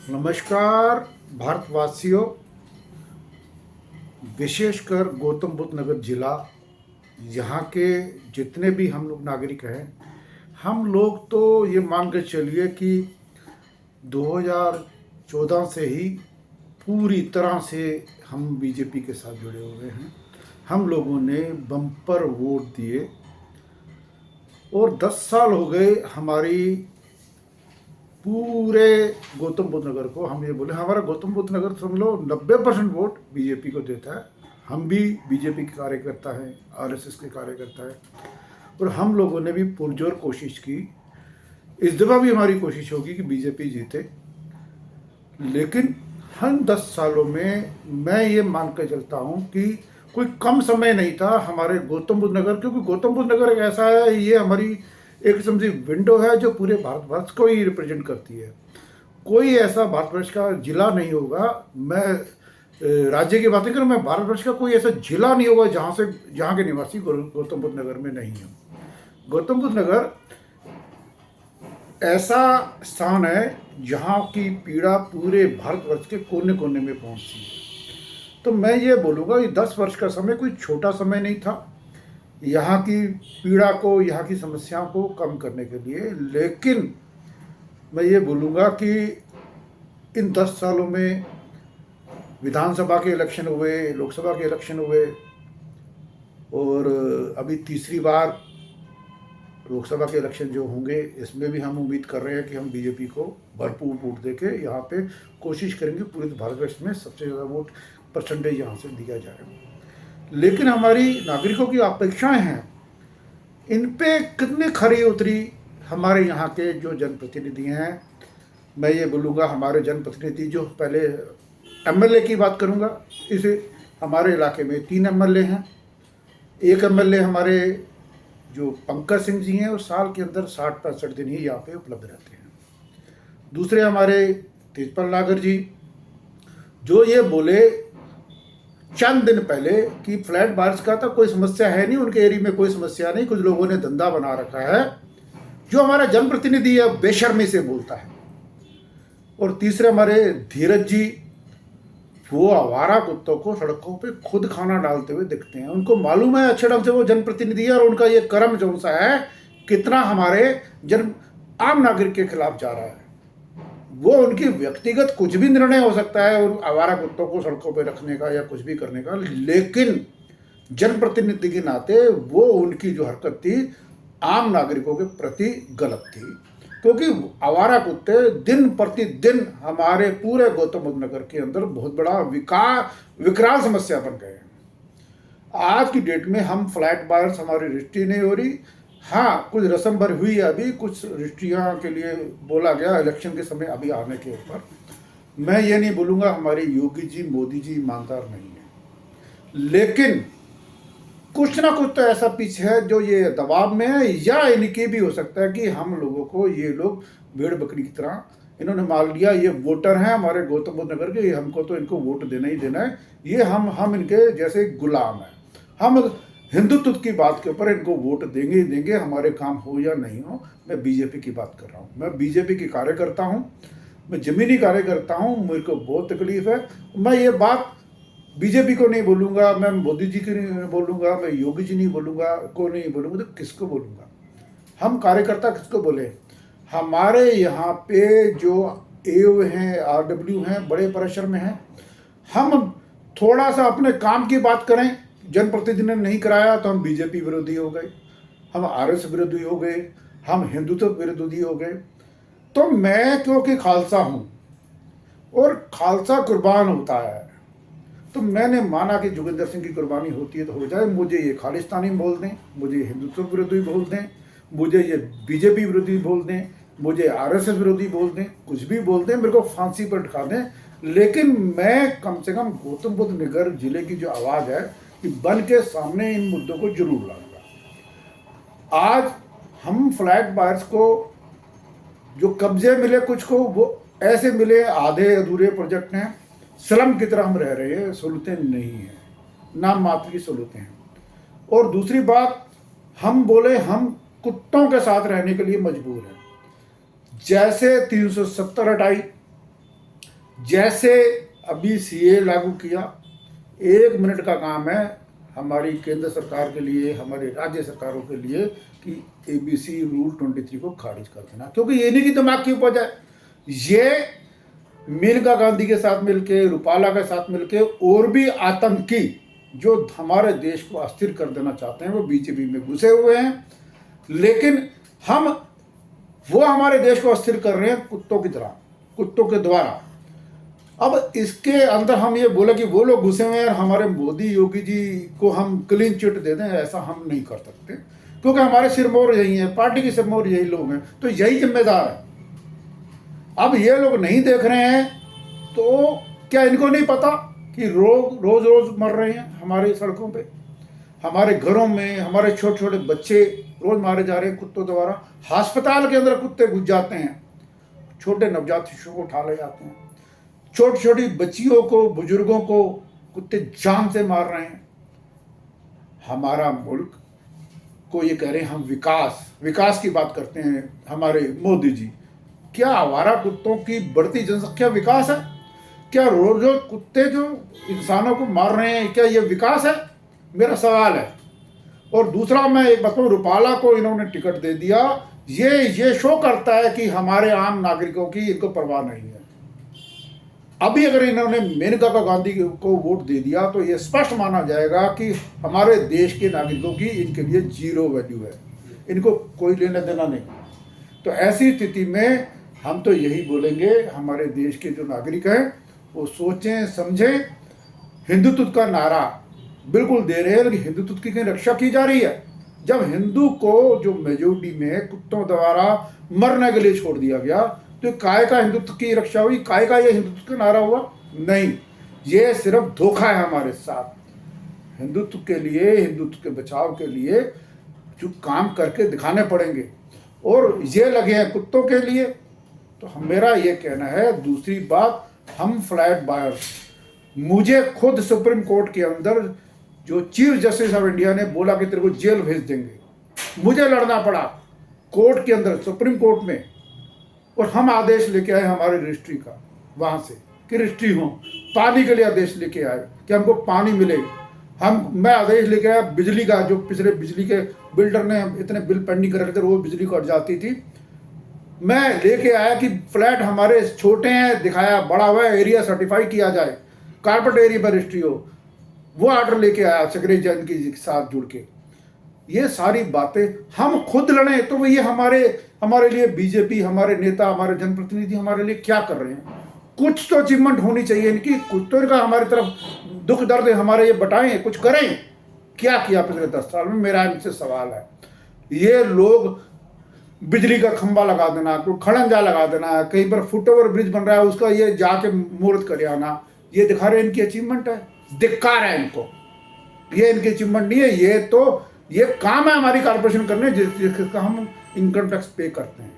नमस्कार भारतवासियों, विशेषकर गौतम बुद्ध नगर जिला, यहाँ के जितने भी हम लोग नागरिक हैं, हम लोग तो ये मान के चलिए कि 2014 से ही पूरी तरह से हम बीजेपी के साथ जुड़े हुए हैं। हम लोगों ने बम्पर वोट दिए और 10 साल हो गए हमारी पूरे गौतम बुद्ध नगर को। हम ये बोले हमारा गौतम बुद्ध नगर समझ लो 90% वोट बीजेपी को देता है। हम भी बीजेपी के कार्यकर्ता हैं, आरएसएस के कार्यकर्ता हैं और हम लोगों ने भी पुरजोर कोशिश की। इस दफ़ा भी हमारी कोशिश होगी कि बीजेपी जीते, लेकिन हम 10 सालों में मैं ये मान कर चलता हूँ कि कोई कम समय नहीं था हमारे गौतम बुद्ध नगर, क्योंकि गौतम बुद्ध नगर एक ऐसा है, ये हमारी एक किस्म से विंडो है जो पूरे भारतवर्ष को ही रिप्रेजेंट करती है। कोई ऐसा भारतवर्ष का जिला नहीं होगा, मैं राज्य की बातें करूँ, मैं भारतवर्ष का कोई ऐसा जिला नहीं होगा जहाँ के निवासी गौतम बुद्ध नगर में नहीं हो। गौतम बुद्ध नगर ऐसा स्थान है जहाँ की पीड़ा पूरे भारतवर्ष के कोने कोने में पहुँचती है। तो मैं ये बोलूँगा कि 10 वर्ष का समय कोई छोटा समय नहीं था यहाँ की पीड़ा को, यहाँ की समस्याओं को कम करने के लिए। लेकिन मैं ये बोलूँगा कि इन 10 सालों में विधानसभा के इलेक्शन हुए, लोकसभा के इलेक्शन हुए और अभी तीसरी बार लोकसभा के इलेक्शन जो होंगे, इसमें भी हम उम्मीद कर रहे हैं कि हम बीजेपी को भरपूर वोट देके यहाँ पे कोशिश करेंगे पूरे भारतवर्ष में सबसे ज़्यादा वोट परसेंटेज यहाँ से दिया जाए। लेकिन हमारी नागरिकों की अपेक्षाएं हैं, इन पे कितनी खरी उतरी हमारे यहाँ के जो जनप्रतिनिधि हैं। मैं ये बोलूँगा हमारे जनप्रतिनिधि जो, पहले एमएलए की बात करूँगा, इसे हमारे इलाके में 3 एमएलए हैं। एक एमएलए हमारे जो पंकज सिंह जी हैं, वो साल के अंदर 60-65 दिन ही यहाँ पे उपलब्ध रहते हैं। दूसरे हमारे तेजपाल नागर जी, जो ये बोले चंद दिन पहले कि फ्लैट बारिश का तो कोई समस्या है नहीं, उनके एरिया में कोई समस्या नहीं, कुछ लोगों ने धंधा बना रखा है। जो हमारा जनप्रतिनिधि है बेशर्मी से बोलता है। और तीसरे हमारे धीरज जी, वो आवारा कुत्तों को सड़कों पे खुद खाना डालते हुए दिखते हैं। उनको मालूम है अच्छे ढंग से वो जनप्रतिनिधि है और उनका ये कर्म जो सा है कितना हमारे आम नागरिक के खिलाफ जा रहा है। वो उनकी व्यक्तिगत कुछ भी निर्णय हो सकता है उन आवारा कुत्तों को सड़कों पे रखने का या कुछ भी करने का, लेकिन जनप्रतिनिधि के नाते वो उनकी जो हरकत थी आम नागरिकों के प्रति गलत थी, क्योंकि आवारा कुत्ते दिन प्रतिदिन हमारे पूरे गौतम बुद्ध नगर के अंदर बहुत बड़ा विकराल समस्या बन गए हैं। आज की डेट में हम फ्लैट बायर्स, हमारी रजिस्ट्री नहीं हो रही। हाँ, कुछ रस्म भर हुई है, अभी कुछ रजिस्ट्रियाँ के लिए बोला गया इलेक्शन के समय अभी आने के ऊपर। मैं ये नहीं बोलूँगा हमारे योगी जी, मोदी जी ईमानदार नहीं है, लेकिन कुछ ना कुछ तो ऐसा पीछे है जो ये दबाव में है, या इनके भी हो सकता है कि हम लोगों को ये लोग भेड़ बकरी की तरह इन्होंने मान लिया, ये वोटर हैं हमारे गौतम बुद्ध नगर के, हमको तो इनको वोट देना ही देना है, ये हम इनके जैसे गुलाम हैं। हम हिंदुत्व की बात के ऊपर इनको वोट देंगे ही देंगे, हमारे काम हो या नहीं हो। मैं बीजेपी की बात कर रहा हूँ, मैं बीजेपी की कार्यकर्ता हूँ, मैं जमीनी कार्यकर्ता हूँ, मेरे को बहुत तकलीफ है। मैं ये बात बीजेपी को नहीं बोलूँगा, मैं मोदी जी की नहीं बोलूँगा, मैं योगी जी नहीं बोलूँगा, को नहीं बोलूँगा, तो किसको बोलूँगा? हम कार्यकर्ता किसको बोले? हमारे यहाँ पे जो एओ हैं, आरडब्ल्यू हैं, बड़े प्रेशर में हैं। हम थोड़ा सा अपने काम की बात करें, जनप्रतिनिधि ने नहीं कराया तो हम बीजेपी विरोधी हो गए, हम आरएस विरोधी हो गए, हम हिंदुत्व विरोधी हो गए। तो मैं क्योंकि खालसा हूँ और खालसा कुर्बान होता है, तो मैंने माना कि जोगिंदर सिंह की कुर्बानी होती है तो हो जाए। मुझे ये खालिस्तानी बोल दें, मुझे हिंदुत्व विरोधी बोल दें, मुझे ये बीजेपी विरोधी बोल दें, मुझे आरएसएस विरोधी बोल दें, कुछ भी बोल दें, मेरे को फांसी पर ढका दें, लेकिन मैं कम से कम गौतम बुद्ध नगर जिले की जो आवाज़ है कि बन के सामने इन मुद्दों को जरूर लाऊंगा। आज हम फ्लैट बायर्स को जो कब्जे मिले, कुछ को वो ऐसे मिले आधे अधूरे प्रोजेक्ट हैं, स्लम की तरह हम रह रहे हैं, सहूलतें नहीं हैं, नाम मात्र की सहूलतें हैं। और दूसरी बात, हम बोले हम कुत्तों के साथ रहने के लिए मजबूर हैं। जैसे 370 हटाई, जैसे अभी सीए लागू किया, 1 मिनट का काम है हमारी केंद्र सरकार के लिए, हमारे राज्य सरकारों के लिए कि एबीसी रूल 23 को खारिज कर देना, क्योंकि ये नहीं कि दिमाग की उपज है। ये मेनका गांधी के साथ मिलके, रूपाला के साथ मिलके और भी आतंकी जो हमारे देश को अस्थिर कर देना चाहते हैं वो बीजेपी में घुसे हुए हैं। लेकिन हम वो हमारे देश को अस्थिर कर रहे हैं कुत्तों की तरह, कुत्तों के द्वारा। अब इसके अंदर हम ये बोले कि वो लोग घुसे हुए हैं और हमारे मोदी योगी जी को हम क्लीन चिट दे दें, ऐसा हम नहीं कर सकते, क्योंकि हमारे सिरमौर यही हैं, पार्टी के सिरमौर यही लोग हैं, तो यही जिम्मेदार है। अब ये लोग नहीं देख रहे हैं तो क्या इनको नहीं पता कि रोज रोज मर रहे हैं हमारी सड़कों पे, हमारे घरों में हमारे छोटे छोटे बच्चे रोज मारे जा रहे हैं कुत्तों द्वारा। अस्पताल के अंदर कुत्ते घुस जाते हैं, छोटे नवजात शिशुओं को उठा ले जाते हैं, छोटी छोटी बच्चियों को, बुजुर्गों को कुत्ते जान से मार रहे हैं। हमारा मुल्क को ये कह रहे हैं हम विकास की बात करते हैं हमारे मोदी जी। क्या आवारा कुत्तों की बढ़ती जनसंख्या विकास है? क्या रोज रोज कुत्ते जो इंसानों को मार रहे हैं, क्या ये विकास है? मेरा सवाल है। और दूसरा, मैं एक बताऊं, रूपाला को इन्होंने टिकट दे दिया, ये शो करता है कि हमारे आम नागरिकों की इनको परवाह नहीं है। अभी अगर इन्होंने मेनका गांधी को वोट दे दिया तो ये स्पष्ट माना जाएगा कि हमारे देश के नागरिकों की इनके लिए जीरो वैल्यू है, इनको कोई लेना देना नहीं। तो ऐसी स्थिति में हम तो यही बोलेंगे, हमारे देश के जो नागरिक हैं वो सोचें समझें। हिंदुत्व का नारा बिल्कुल दे रहे हैं, लेकिन हिंदुत्व की कहीं रक्षा की जा रही है? जब हिंदू को जो मेजोरिटी में कुत्तों द्वारा मरने के लिए छोड़ दिया गया तो काय का हिंदुत्व की रक्षा हुई? काय का ये हिंदुत्व का नारा हुआ? नहीं, ये सिर्फ धोखा है हमारे साथ। हिंदुत्व के लिए, हिंदुत्व के बचाव के लिए जो काम करके दिखाने पड़ेंगे, और ये लगे हैं कुत्तों के लिए। तो मेरा ये कहना है। दूसरी बात, हम फ्लैट बायर्स, मुझे खुद सुप्रीम कोर्ट के अंदर जो चीफ जस्टिस ऑफ इंडिया ने बोला कि तेरे को जेल भेज देंगे, मुझे लड़ना पड़ा कोर्ट के अंदर, सुप्रीम कोर्ट में, और हम आदेश लेके आए हमारे रजिस्ट्री का वहाँ से कि रजिस्ट्री हो, पानी के लिए आदेश लेके आए कि हमको पानी मिले। मैं आदेश लेके आया बिजली का, जो पिछले बिजली के बिल्डर ने इतने बिल पेंडिंग कर रखे थे, वो बिजली कट जाती थी, मैं लेके आया कि फ्लैट हमारे छोटे हैं, दिखाया बड़ा हुआ है, एरिया सर्टिफाई किया जाए, कारपेट एरिया पर रजिस्ट्री हो, वो ऑर्डर लेके आया सेक्रेटरी जनरल के साथ जुड़ के। ये सारी बातें हम खुद लड़ें तो ये हमारे लिए बीजेपी, हमारे नेता, हमारे जनप्रतिनिधि हमारे लिए क्या कर रहे हैं? कुछ तो अचीवमेंट होनी चाहिए इनकी, कुछ तो इनका हमारी तरफ दुख दर्द हमारे ये बताएं, कुछ करें। क्या किया पिछले 10 साल में? मेरा इनसे सवाल है। ये लोग बिजली का खंबा लगा देना, कोई खड़ंजा लगा देना, कहीं पर फुटओवर ब्रिज बन रहा है उसका ये जाके मुहूर्त कर आना, ये दिखा रहे इनकी अचीवमेंट है? धिक्कार है इनको, ये इनकी अचीवमेंट नहीं है। ये काम है हमारी कारपोरेशन करने जिसका हम इनकम टैक्स पे करते हैं,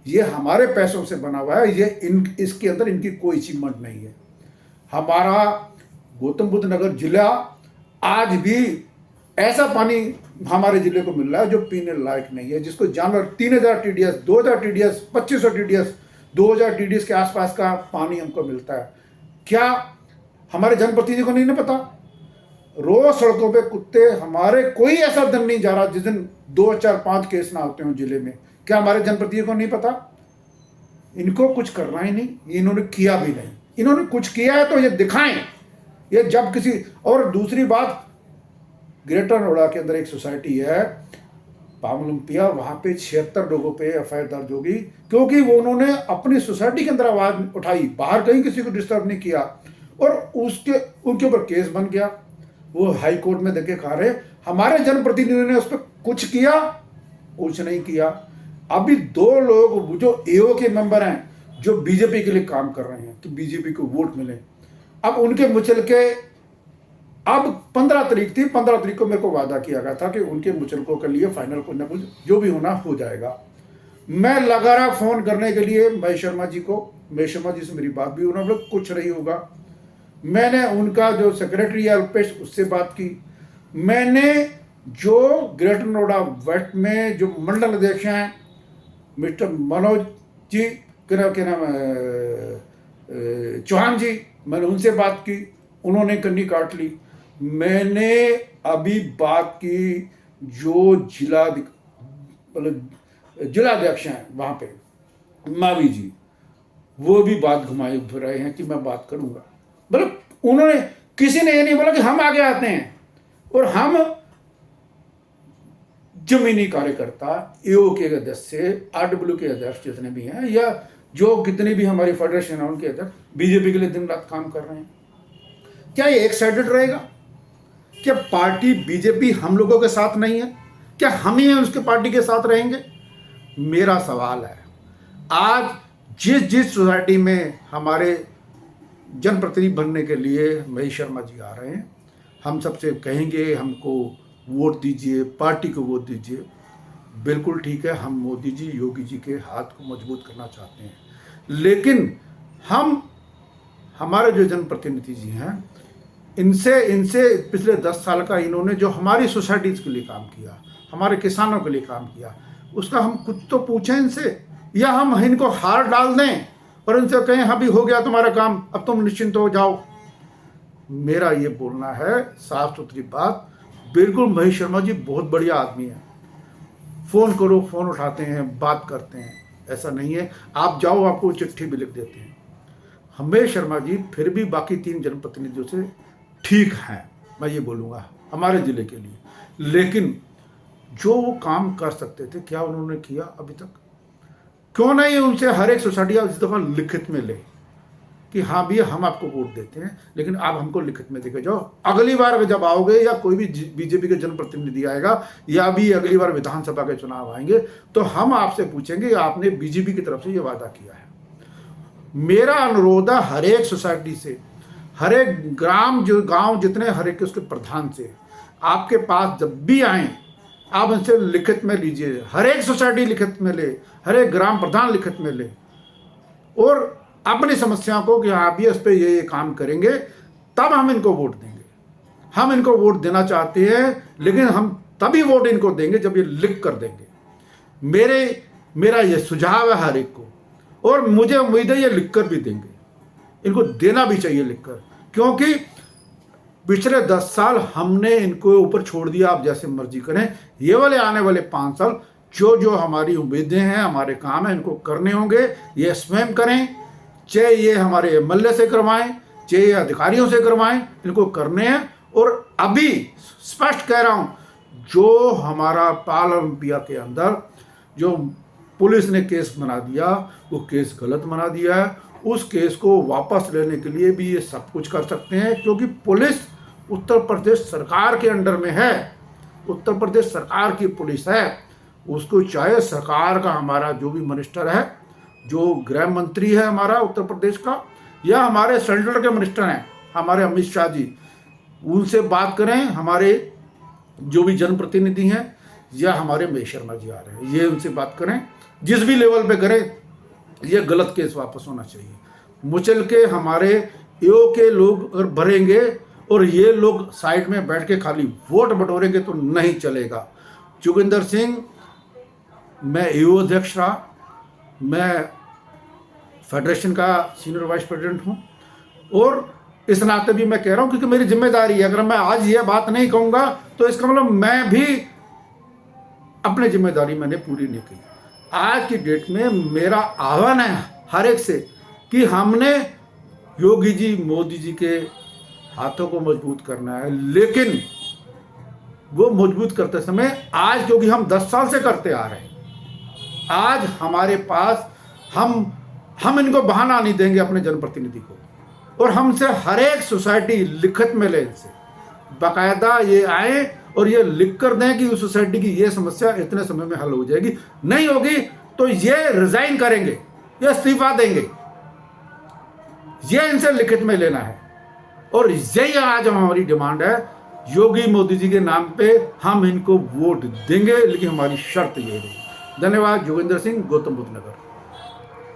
ये हमारे पैसों से बना हुआ है, इसके अंदर इनकी कोई अचीवमेंट नहीं है। हमारा गौतम बुद्ध नगर जिला आज भी ऐसा पानी हमारे जिले को मिल रहा है जो पीने लायक नहीं है, जिसको जानवर 3000 TDS, 2000 TDS, 2500 TDS, 2000 TDS के आसपास का पानी हमको मिलता है। क्या हमारे जनप्रतिनिधि को नहीं ना पता? रोज सड़कों पे कुत्ते, हमारे कोई ऐसा दिन नहीं जा रहा जिस दिन 2, 4, 5 केस ना होते हो जिले में। क्या हमारे जनप्रतिनिधि को नहीं पता? इनको कुछ करना ही नहीं, इन्होंने किया भी नहीं। इन्होंने कुछ किया है तो ये दिखाएं। ये जब किसी, और दूसरी बात, ग्रेटर नोएडा के अंदर एक सोसाइटी है पामलुम्पिया, वहाँ पे 76 लोगों पे एफआईआर दर्ज होगी, क्योंकि वो उन्होंने अपनी सोसाइटी के अंदर आवाज़ उठाई, बाहर कहीं किसी को डिस्टर्ब नहीं किया, और उनके ऊपर केस बन गया। वो हाई कोर्ट में धक्के खा रहे। हमारे जनप्रतिनिधियों ने उस पर कुछ किया? कुछ नहीं किया। अभी 2 लोग जो एओ के मेंबर हैं जो बीजेपी के लिए काम कर रहे हैं कि बीजेपी को वोट मिले, अब उनके मुचलके, अब 15 तारीख थी, 15 तारीख को मेरे को वादा किया गया था कि उनके मुचलकों के लिए फाइनल कुछ ना कुछ जो भी होना हो जाएगा। मैं लगा रहा फोन करने के लिए महेश शर्मा जी को, महेश शर्मा जी से मेरी बात भी, उन्होंने बोला कुछ नहीं होगा। मैंने उनका जो सेक्रेटरी है अल्पेश, उससे बात की। मैंने जो ग्रेटर नोएडा वेस्ट में जो मंडल अध्यक्ष हैं मिस्टर मनोज जी, क्या नाम है, चौहान जी, मैंने उनसे बात की, उन्होंने कन्नी काट ली। मैंने अभी बात की जो जिलाध्यक्ष हैं वहाँ पे, मावी जी, वो भी बात घुमाए फिर रहे हैं कि मैं बात करूँगा। मतलब उन्होंने, किसी ने ये नहीं बोला कि हम आगे आते हैं। और हम जमीनी कार्यकर्ता, ईओ के अध्यक्ष से आरडब्ल्यू के अध्यक्ष जितने भी हैं, या जो कितने भी हमारी फेडरेशन है उनके अध्यक्ष बीजेपी के लिए दिन रात काम कर रहे हैं। क्या ये एक साइडेड रहेगा? क्या पार्टी बीजेपी हम लोगों के साथ नहीं है? क्या हम ही उसके पार्टी के साथ रहेंगे? मेरा सवाल है, आज जिस सोसाइटी में हमारे जनप्रतिनिधि बनने के लिए महेश शर्मा जी आ रहे हैं, हम सबसे कहेंगे हमको वोट दीजिए, पार्टी को वोट दीजिए। बिल्कुल ठीक है, हम मोदी जी, योगी जी के हाथ को मजबूत करना चाहते हैं, लेकिन हम, हमारे जो जनप्रतिनिधि जी हैं, इनसे पिछले 10 साल का इन्होंने जो हमारी सोसाइटीज़ के लिए काम किया, हमारे किसानों के लिए काम किया, उसका हम कुछ तो पूछें इनसे, या हम इनको हार डाल दें और इनसे कहें हाँ भी हो गया तुम्हारा काम, अब तुम निश्चिंत हो जाओ। मेरा ये बोलना है साफ सुथरी बात, बिल्कुल महेश शर्मा जी बहुत बढ़िया आदमी है, फ़ोन करो, फ़ोन उठाते हैं, बात करते हैं, ऐसा नहीं है। आप जाओ, आपको चिट्ठी भी लिख देते हैं। महेश शर्मा जी फिर भी बाकी 3 जनप्रतिनिधियों से ठीक हैं, मैं ये बोलूँगा हमारे ज़िले के लिए। लेकिन जो वो काम कर सकते थे, क्या उन्होंने किया अभी तक? क्यों नहीं उनसे हर एक सोसाइटी आप इस दफ़ा लिखित में ले कि हाँ भैया हम आपको वोट देते हैं, लेकिन आप हमको लिखित में देके जाओ। अगली बार जब आओगे, या कोई भी बीजेपी के जनप्रतिनिधि आएगा, या भी अगली बार विधानसभा के चुनाव आएंगे, तो हम आपसे पूछेंगे आपने बीजेपी की तरफ से ये वादा किया है। मेरा अनुरोध है हर एक सोसाइटी से, हर एक ग्राम, जो गांव जितने, हर एक उसके प्रधान से, आपके पास जब भी आए आप उनसे लिखित में लीजिए। हर एक सोसाइटी लिखित में ले, हर एक ग्राम प्रधान लिखित में ले, और अपनी समस्याओं को कि हाँ भी इस पर ये काम करेंगे, तब हम इनको वोट देंगे। हम इनको वोट देना चाहते हैं, लेकिन हम तभी वोट इनको देंगे जब ये लिख कर देंगे। मेरा ये सुझाव है हर एक को, और मुझे उम्मीद है ये लिख कर भी देंगे। इनको देना भी चाहिए लिख कर, क्योंकि पिछले 10 साल हमने इनको ऊपर छोड़ दिया, आप जैसे मर्जी करें। ये वाले आने वाले 5 साल जो हमारी उम्मीदें हैं, हमारे काम हैं, इनको करने होंगे। ये स्वयं करें, चाहे ये हमारे एमएलए से करवाएं, चाहे ये अधिकारियों से करवाएं, इनको करने हैं। और अभी स्पष्ट कह रहा हूं, जो हमारा पाल ओलंपिया के अंदर जो पुलिस ने केस बना दिया, वो केस गलत बना दिया है। उस केस को वापस लेने के लिए भी ये सब कुछ कर सकते हैं, क्योंकि पुलिस उत्तर प्रदेश सरकार के अंडर में है, उत्तर प्रदेश सरकार की पुलिस है। उसको चाहे सरकार का हमारा जो भी मिनिस्टर है, जो गृह मंत्री है हमारा उत्तर प्रदेश का, या हमारे सेंट्रल के मिनिस्टर हैं हमारे अमित शाह जी, उनसे बात करें, हमारे जो भी जनप्रतिनिधि हैं, या हमारे महेश शर्मा जी आ रहे हैं, ये उनसे बात करें, जिस भी लेवल पे करें, ये गलत केस वापस होना चाहिए। मुचल के हमारे ईओ के लोग अगर भरेंगे और ये लोग साइड में बैठ के खाली वोट बटोरेंगे तो नहीं चलेगा। जोगिंदर सिंह, मैं ईओ अध्यक्ष रहा, मैं फेडरेशन का सीनियर वाइस प्रेसिडेंट हूँ, और इस नाते भी मैं कह रहा हूँ, क्योंकि मेरी जिम्मेदारी है। अगर मैं आज ये बात नहीं कहूँगा तो इसका मतलब मैं भी अपनी जिम्मेदारी मैंने पूरी नहीं की। आज की डेट में मेरा आह्वान है हर एक से कि हमने योगी जी, मोदी जी के हाथों को मजबूत करना है, लेकिन वो मजबूत करते समय आज, क्योंकि हम 10 साल से करते आ रहे हैं, आज हमारे पास हम इनको बहाना नहीं देंगे अपने जनप्रतिनिधि को, और हमसे हर एक सोसाइटी लिखित में ले, इनसे बाकायदा ये आए और ये लिख कर दें कि उस सोसाइटी की ये समस्या इतने समय में हल हो जाएगी। नहीं होगी तो ये रिजाइन करेंगे, ये इस्तीफा देंगे, ये इनसे लिखित में लेना है। और यही आज हमारी डिमांड है, योगी मोदी जी के नाम पे हम इनको वोट देंगे, लेकिन हमारी शर्त ये है। धन्यवाद। जोगिंदर सिंह, गौतम बुद्ध नगर।